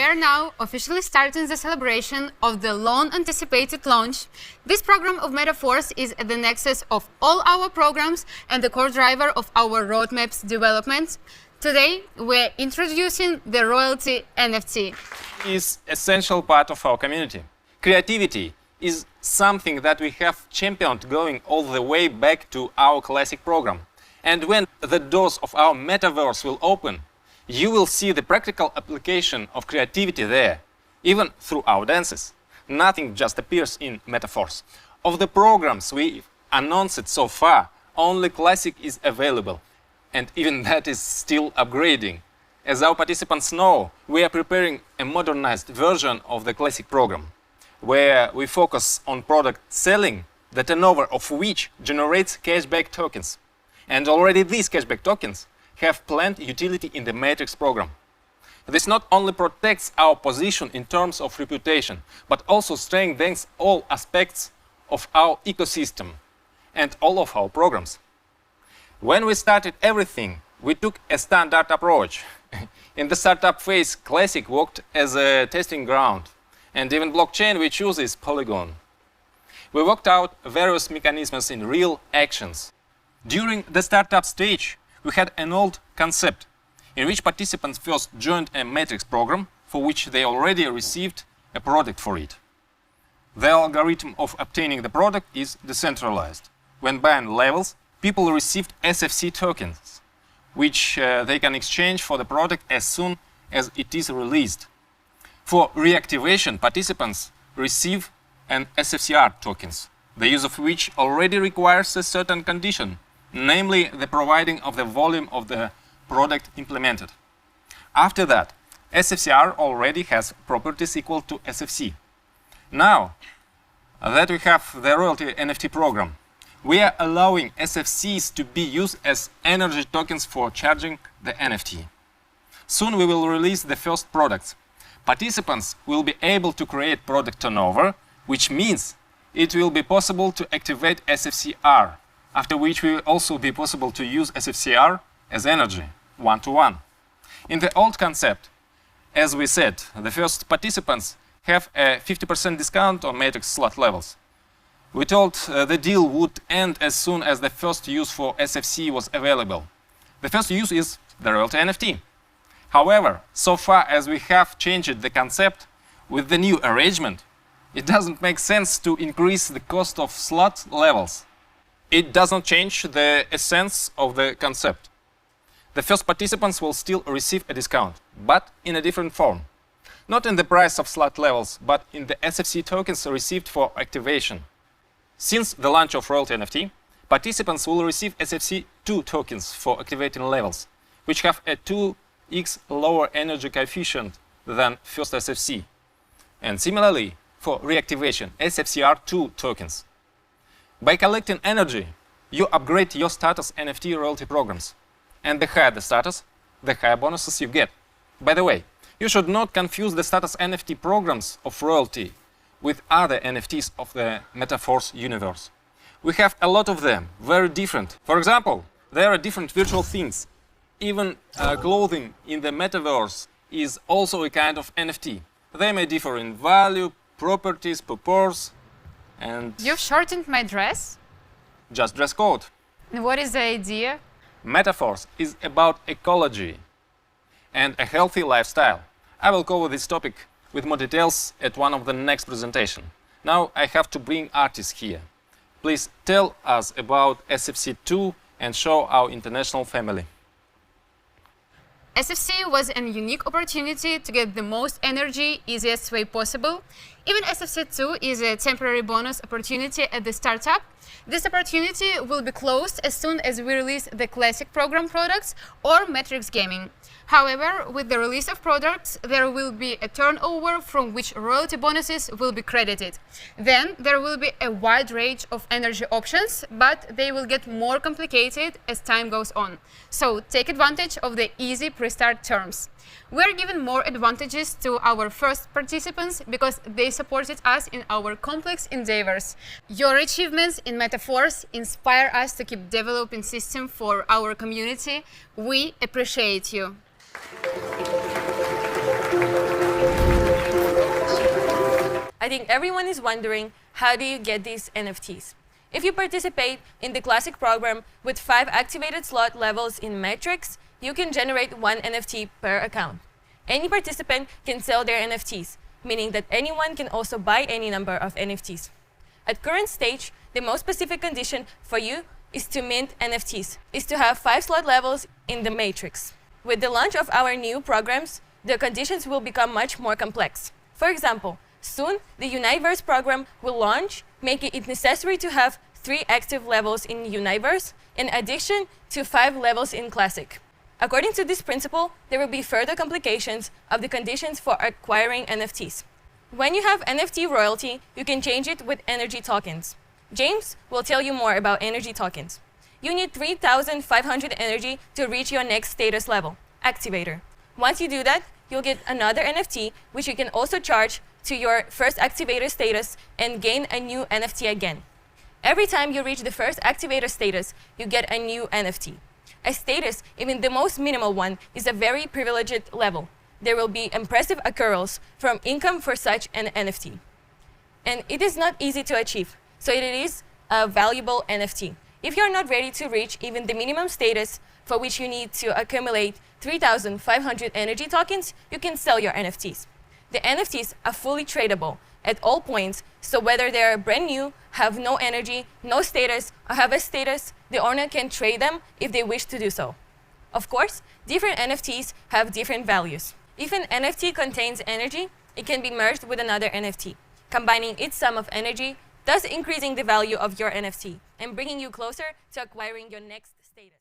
are now officially starting the celebration of the long-anticipated launch. This program of metaforce is at the nexus of all our programs and the core driver of our roadmap's development. Today, we're introducing the royalty NFT. Is essential part of our community. Creativity is something that we have championed going all the way back to our classic program. And when the doors of our metaverse will open, you will see the practical application of creativity there, even through our dances. Nothing just appears in metaforce. Of the programs we've announced so far, only classic is available. And even that is still upgrading. As our participants know, we are preparing a modernized version of the classic program, where we focus on product selling, the turnover of which generates cashback tokens. And already these cashback tokens have planned utility in the Matrix program. This not only protects our position in terms of reputation, but also strengthens all aspects of our ecosystem and all of our programs. When we started everything, we took a standard approach. In the startup phase, Classic worked as a testing ground, and even blockchain we choose is Polygon. We worked out various mechanisms in real actions. During the startup stage, we had an old concept in which participants first joined a Matrix program for which they already received a product for it. The algorithm of obtaining the product is decentralized. When buying levels, people received SFC tokens, which they can exchange for the product as soon as it is released. For reactivation, participants receive an SFCR tokens, the use of which already requires a certain condition, namely the providing of the volume of the product implemented. After that, SFCR already has properties equal to SFC. Now that we have the royalty NFT program, we are allowing SFCs to be used as energy tokens for charging the NFT. Soon we will release the first products. Participants will be able to create product turnover, which means it will be possible to activate SFCR, after which will also be possible to use SFCR as energy, one-to-one. In the old concept, as we said, the first participants have a 50% discount on Matrix slot levels. We told the deal would end as soon as the first use for SFC was available. The first use is the royalty NFT. However, so far as we have changed the concept with the new arrangement, it doesn't make sense to increase the cost of slot levels. It doesn't change the essence of the concept. The first participants will still receive a discount, but in a different form. Not in the price of slot levels, but in the SFC tokens received for activation. Since the launch of royalty NFT, participants will receive SFC2 tokens for activating levels, which have a 2x lower energy coefficient than first SFC. And similarly, for reactivation, SFCR2 tokens. By collecting energy, you upgrade your status NFT royalty programs. And the higher the status, the higher bonuses you get. By the way, you should not confuse the status NFT programs of royalty with other NFTs of the metaforce universe. We have a lot of them, very different. For example, there are different virtual things. Even clothing in the metaverse is also a kind of NFT. They may differ in value, properties, purpose, and... You've shortened my dress? Just dress code. And what is the idea? Metaforce is about ecology and a healthy lifestyle. I will cover this topic with more details at one of the next presentation. Now I have to bring artists here. Please tell us about SFC2 and show our international family. SFC was a unique opportunity to get the most energy easiest way possible. Even SFC2 is a temporary bonus opportunity at the startup. This opportunity will be closed as soon as we release the classic program products or Matrix Gaming. However, with the release of products, there will be a turnover from which royalty bonuses will be credited. Then there will be a wide range of energy options, but they will get more complicated as time goes on. So take advantage of the easy pre-start terms. We are giving more advantages to our first participants because they supported us in our complex endeavors. Your achievements in metaforce inspire us to keep developing systems for our community. We appreciate you. think everyone is wondering, how do you get these NFTs? If you participate in the classic program with 5 activated slot levels in Matrix, you can generate 1 NFT per account. Any participant can sell their NFTs, meaning that anyone can also buy any number of NFTs. At current stage, the most specific condition for you is to mint NFTs, is to have 5 slot levels in the Matrix. With the launch of our new programs, the conditions will become much more complex. For example, soon the Universe program will launch, making it necessary to have 3 active levels in Universe, in addition to 5 levels in Classic. According to this principle, there will be further complications of the conditions for acquiring NFTs. When you have NFT royalty, you can change it with energy tokens. James will tell you more about energy tokens. You need 3,500 energy to reach your next status level, Activator. Once you do that, you'll get another NFT, which you can also charge to your first Activator status and gain a new NFT again. Every time you reach the first Activator status, you get a new NFT. A status, even the most minimal one, is a very privileged level. There will be impressive accruals from income for such an NFT. And it is not easy to achieve, so it is a valuable NFT. If you're not ready to reach even the minimum status for which you need to accumulate 3,500 energy tokens, you can sell your NFTs. The NFTs are fully tradable at all points, so whether they're brand new, have no energy, no status, or have a status, the owner can trade them if they wish to do so. Of course, different NFTs have different values. If an NFT contains energy, it can be merged with another NFT, combining its sum of energy, thus increasing the value of your NFT and bringing you closer to acquiring your next status.